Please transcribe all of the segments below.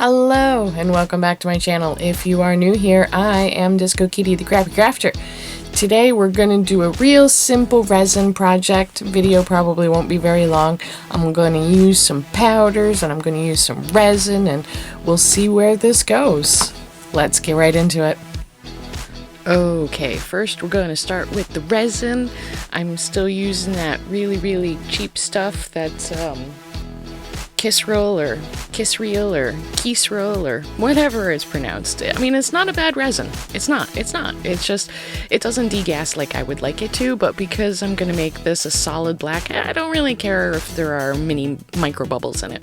Hello and welcome back to my channel. If you are new here, I am Disco Kitty the Crappy Crafter. Today we're going to do a real simple resin project. Video probably won't be very long. I'm going to use some powders and I'm going to use some resin and we'll see where this goes. Let's get right into it. Okay, first we're going to start with the resin. I'm still using that really cheap stuff that's Kisril or Kisreel or Kisril or whatever it's pronounced. I mean, it's not a bad resin. It's not. It's just, it doesn't degas like I would like it to, but because I'm going to make this a solid black, I don't really care if there are mini micro bubbles in it.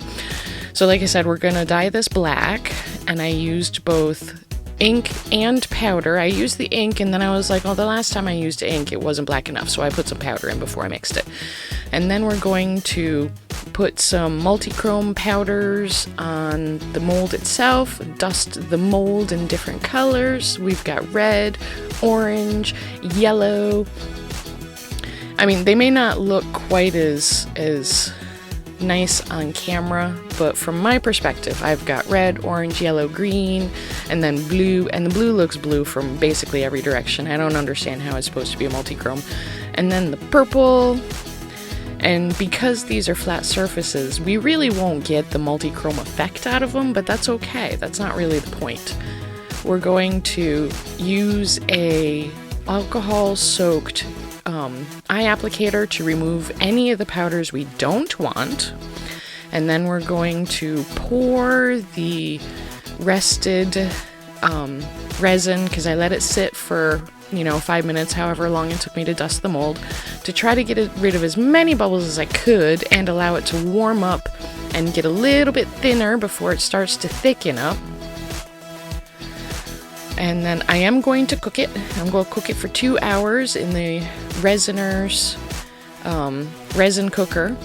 So like I said, we're going to dye this black, and I used both ink and powder. I used the ink and then I was like, oh, the last time I used ink, it wasn't black enough, so I put some powder in before I mixed it. And then we're going to put some multi-chrome powders on the mold itself, dust the mold in different colors. We've got red, orange, yellow. I mean, they may not look quite as nice on camera, but from my perspective, I've got red, orange, yellow, green, and then blue, and the blue looks blue from basically every direction. I don't understand how it's supposed to be a multi-chrome. And then the purple. And because these are flat surfaces, we really won't get the multi-chrome effect out of them, but that's okay. That's not really the point. We're going to use a alcohol-soaked eye applicator to remove any of the powders we don't want. And then we're going to pour the rested resin, because I let it sit for 5 minutes, however long it took me to dust the mold, to try to get rid of as many bubbles as I could and allow it to warm up and get a little bit thinner before it starts to thicken up. And then I am going to cook it. I'm going to cook it for 2 hours in the Resiner's resin cooker.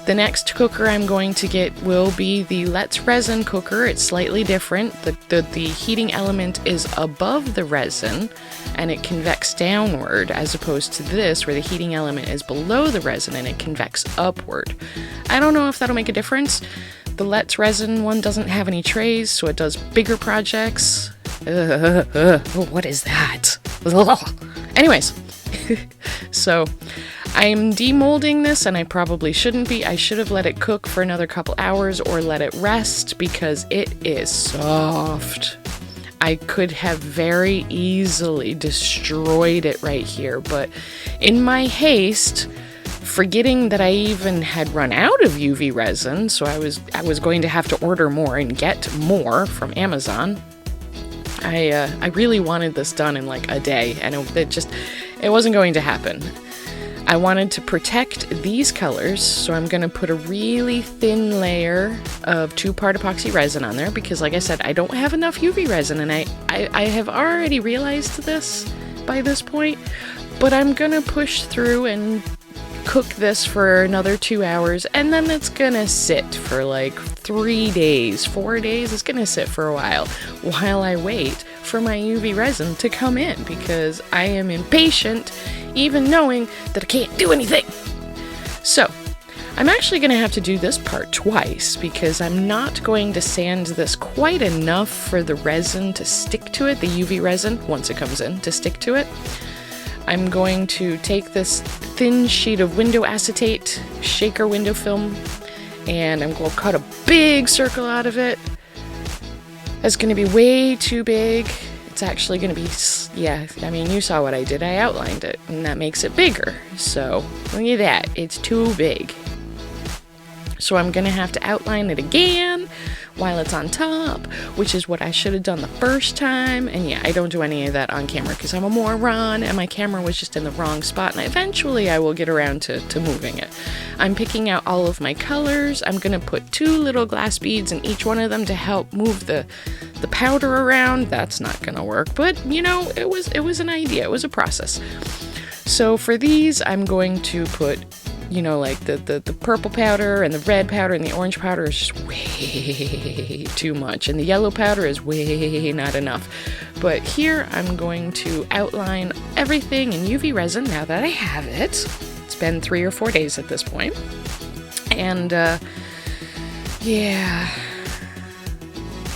The next cooker I'm going to get will be the Let's Resin cooker. It's slightly different. The heating element is above the resin and it convects downward, as opposed to this where the heating element is below the resin and it convects upward. I don't know if that'll make a difference. The Let's Resin one doesn't have any trays, so it does bigger projects. What is that? Anyways, so I'm demolding this, and I probably shouldn't be. I should have let it cook for another couple hours or let it rest because it is soft. I could have very easily destroyed it right here, but in my haste, forgetting that I even had run out of UV resin, so I was going to have to order more and get more from Amazon. I really wanted this done in like a day, and it wasn't going to happen. I wanted to protect these colors, so I'm going to put a really thin layer of 2-part epoxy resin on there because, like I said, I don't have enough UV resin, and I have already realized this by this point, but I'm going to push through and cook this for another 2 hours, and then it's going to sit for like 3 days, 4 days. It's going to sit for a while I wait for my UV resin to come in because I am impatient, even knowing that I can't do anything. So I'm actually going to have to do this part twice because I'm not going to sand this quite enough for the resin to stick to it, the UV resin, once it comes in, to stick to it. I'm going to take this thin sheet of window acetate, shaker window film, and I'm going to cut a big circle out of it. It's going to be way too big. It's actually going to be, yeah, I mean, you saw what I did. I outlined it, and that makes it bigger. So, look at that. It's too big. So I'm going to have to outline it again while it's on top, which is what I should have done the first time. And yeah, I don't do any of that on camera because I'm a moron and my camera was just in the wrong spot, and eventually I will get around to moving it. I'm picking out all of my colors. I'm going to put 2 little glass beads in each one of them to help move the powder around. That's not going to work, but it was an idea. It was a process. So for these, I'm going to put like the purple powder and the red powder and the orange powder is just way too much, and the yellow powder is way not enough. But here I'm going to outline everything in UV resin now that I have it. It's been 3 or 4 days at this point, and yeah,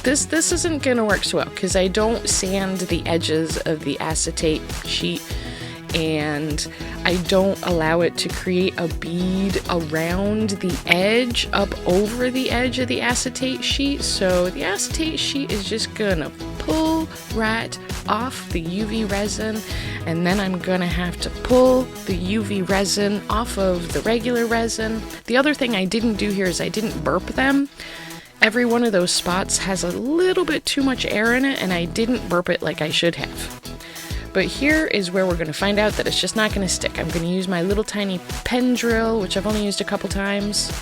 this isn't gonna work so well because I don't sand the edges of the acetate sheet, and I don't allow it to create a bead around the edge up over the edge of the acetate sheet. So the acetate sheet is just gonna pull right off the UV resin, and then I'm gonna have to pull the UV resin off of the regular resin. The other thing I didn't do here is I didn't burp them. Every one of those spots has a little bit too much air in it, and I didn't burp it like I should have. But here is where we're going to find out that it's just not going to stick. I'm going to use my little tiny pen drill, which I've only used a couple times.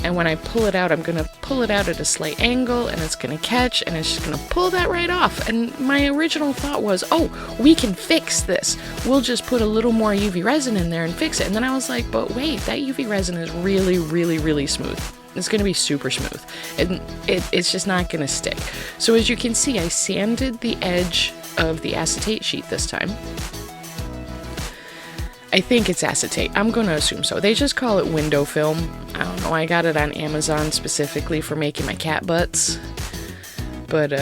And when I pull it out, I'm going to pull it out at a slight angle, and it's going to catch, and it's just going to pull that right off. And my original thought was, oh, we can fix this. We'll just put a little more UV resin in there and fix it. And then I was like, but wait, that UV resin is really, really, really smooth. It's going to be super smooth, and it's just not going to stick. So as you can see, I sanded the edge of the acetate sheet this time. I think it's acetate. I'm going to assume so. They just call it window film. I don't know. I got it on Amazon specifically for making my cat butts. But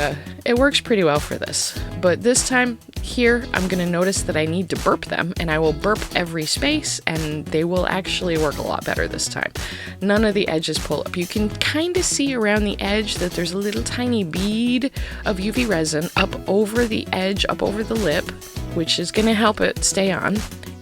it works pretty well for this. But this time here, I'm going to notice that I need to burp them, and I will burp every space, and they will actually work a lot better this time. None of the edges pull up. You can kind of see around the edge that there's a little tiny bead of UV resin up over the edge, up over the lip, which is going to help it stay on.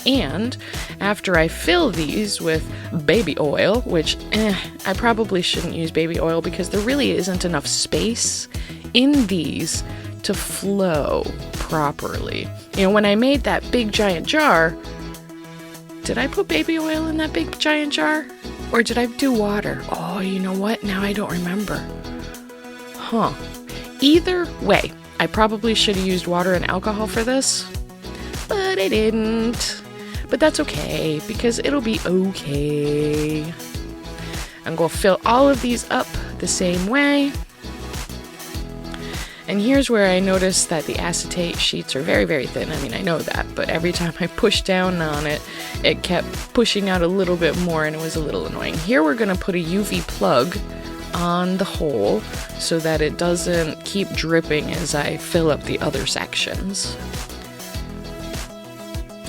And after I fill these with baby oil, which I probably shouldn't use baby oil because there really isn't enough space in these to flow properly. You know, when I made that big giant jar, did I put baby oil in that big giant jar? Or did I do water? Oh, you know what? Now I don't remember. Huh. Either way, I probably should have used water and alcohol for this, but I didn't. But that's okay, because it'll be okay. I'm going to fill all of these up the same way. And here's where I noticed that the acetate sheets are very, very thin. I mean, I know that, but every time I pushed down on it, it kept pushing out a little bit more, and it was a little annoying. Here we're going to put a UV plug on the hole so that it doesn't keep dripping as I fill up the other sections.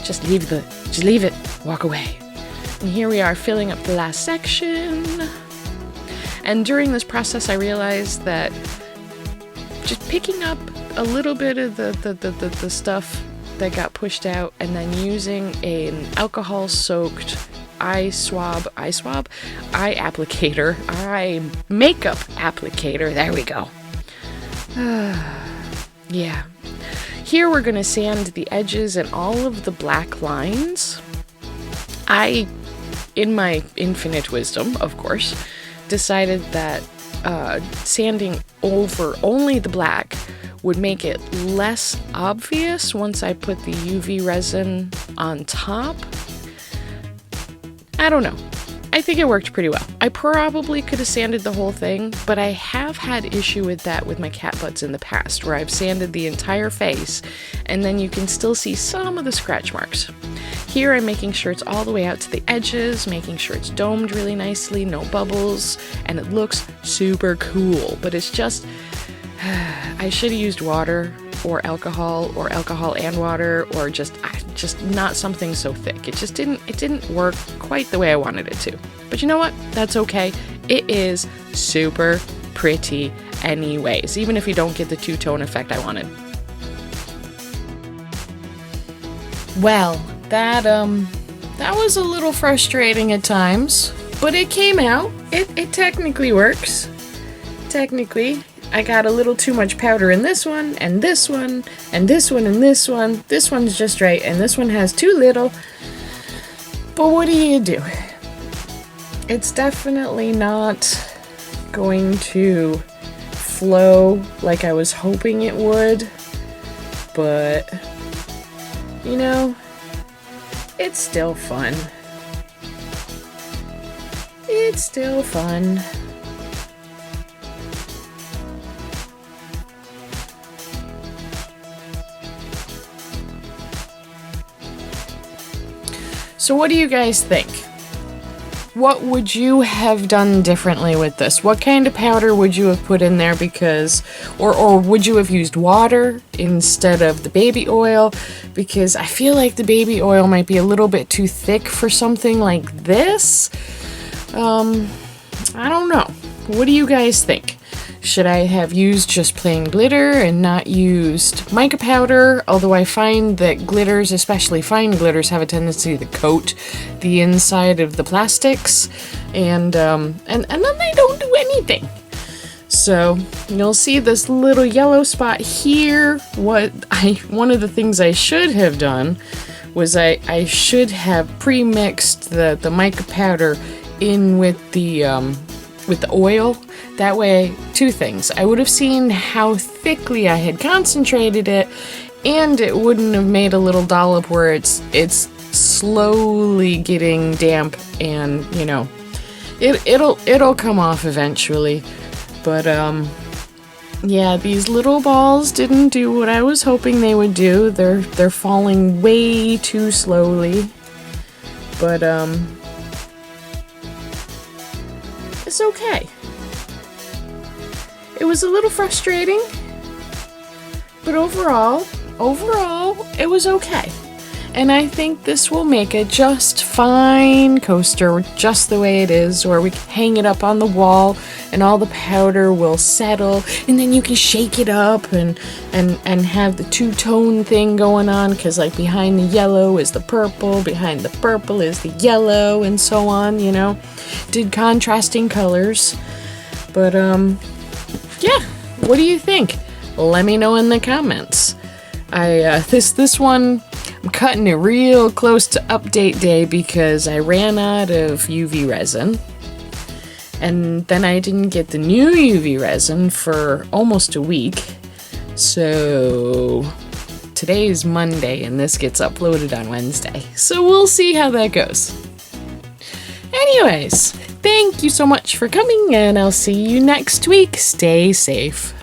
Just leave it, walk away. And here we are filling up the last section. And during this process, I realized that just picking up a little bit of the stuff that got pushed out and then using an alcohol-soaked eye makeup applicator. There we go. Yeah. Here we're going to sand the edges and all of the black lines. I, in my infinite wisdom, of course, decided that sanding over only the black would make it less obvious once I put the UV resin on top. I don't know. I think it worked pretty well. I probably could have sanded the whole thing, but I have had issue with that with my cat butts in the past, where I've sanded the entire face, and then you can still see some of the scratch marks. Here I'm making sure it's all the way out to the edges, making sure it's domed really nicely, no bubbles, and it looks super cool, but it's just, I should have used water or alcohol and water, or just not something so thick. It didn't work quite the way I wanted it to. But you know what? That's okay. It is super pretty anyways, even if you don't get the two-tone effect I wanted. Well, that was a little frustrating at times, but it came out. It technically works. Technically. I got a little too much powder in this one, and this one, and this one, and this one. This one's just right, and this one has too little. But what do you do? It's definitely not going to flow like I was hoping it would. But, you know, it's still fun. It's still fun. So what do you guys think? what would you have done differently with this? What kind of powder would you have put in there? Because, or would you have used water instead of the baby oil? Because I feel like the baby oil might be a little bit too thick for something like this. I don't know. What do you guys think? Should I have used just plain glitter and not used mica powder? Although I find that glitters, especially fine glitters, have a tendency to coat the inside of the plastics, and then they don't do anything. So you'll see this little yellow spot here. One of the things I should have done was I should have pre-mixed the mica powder in with the oil. That way, two things. I would have seen how thickly I had concentrated it, and it wouldn't have made a little dollop where it's slowly getting damp, and you know, it'll come off eventually. But yeah, these little balls didn't do what I was hoping they would do. They're falling way too slowly. But it's okay. It was a little frustrating, but overall, it was okay. And I think this will make a just fine coaster, just the way it is, or we can hang it up on the wall and all the powder will settle, and then you can shake it up and have the two-tone thing going on, because like behind the yellow is the purple, behind the purple is the yellow, and so on, you know. Did contrasting colors. But yeah, what do you think? Let me know in the comments. This one, I'm cutting it real close to update day because I ran out of UV resin, and then I didn't get the new UV resin for almost a week. So today is Monday and this gets uploaded on Wednesday, so we'll see how that goes. Anyways, thank you so much for coming, and I'll see you next week. Stay safe.